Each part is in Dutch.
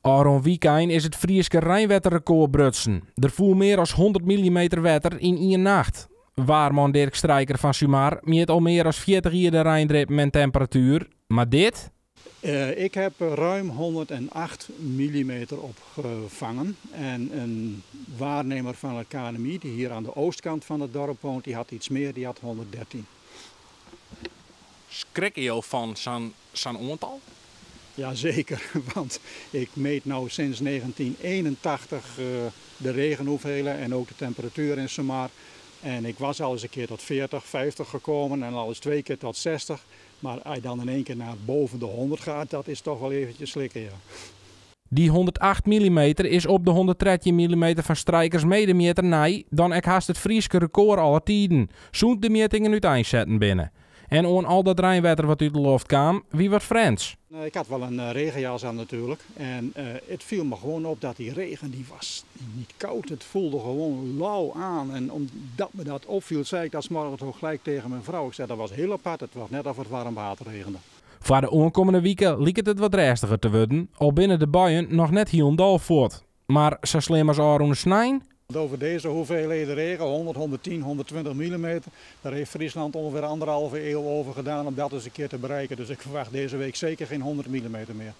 Aron weekend is het Frieske Rijnwetterrecord brutsen. Er voel meer dan 100 mm wetter in één nacht. Waarman Dirk Strijker van Sumar meet al meer dan 40 jaar de Rijndrippen en temperatuur. Maar dit? Ik heb ruim 108 mm opgevangen. En een waarnemer van het KNMI, die hier aan de oostkant van het dorp woont, die had iets meer, die had 113. Schrik je van zo'n aantal? Jazeker, want ik meet nou sinds 1981 de regenhoeveelheden en ook de temperatuur in Sumar. En ik was al eens een keer tot 40, 50 gekomen en al eens 2 keer tot 60. Maar als je dan in één keer naar boven de 100 gaat, dat is toch wel eventjes slikken, ja. Die 108 mm is op de 113 mm van Strijkers medemeter nij, dan ik haast het Frieske record alle tijden. Zoent de metingen uiteenzetten binnen. En on al dat Rijnwetter wat uit de lucht kwam, wie wordt Frans? Ik had wel een regenjas aan natuurlijk. En het viel me gewoon op dat die regen die was niet koud. Het voelde gewoon lauw aan. En omdat me dat opviel, zei ik dat 's morgens ook gelijk tegen mijn vrouw. Ik zei dat was heel apart. Het was net of het warm water regende. Voor de aankomende weken liep het wat rustiger te worden. Al binnen de buien nog net hielendal voort. Maar zo slim als Aron snijn? Over deze hoeveelheden regen, 100, 110, 120 mm, daar heeft Friesland ongeveer anderhalve eeuw over gedaan om dat eens een keer te bereiken. Dus ik verwacht deze week zeker geen 100 mm meer.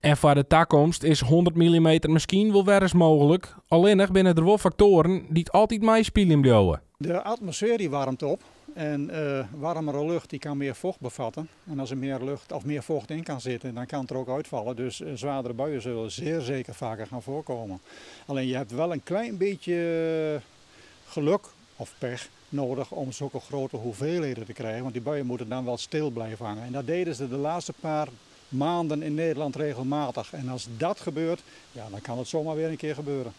En voor de toekomst is 100 mm misschien wel weer eens mogelijk. Alleen nog binnen er wel factoren die het altijd meespelen blijven. De atmosfeer die warmt op en warmere lucht die kan meer vocht bevatten. En als er meer lucht of meer vocht in kan zitten, dan kan het er ook uitvallen. Dus zwaardere buien zullen zeer zeker vaker gaan voorkomen. Alleen je hebt wel een klein beetje geluk of pech nodig om zulke grote hoeveelheden te krijgen. Want die buien moeten dan wel stil blijven hangen. En dat deden ze de laatste paar maanden in Nederland regelmatig. En als dat gebeurt, ja, dan kan het zomaar weer een keer gebeuren.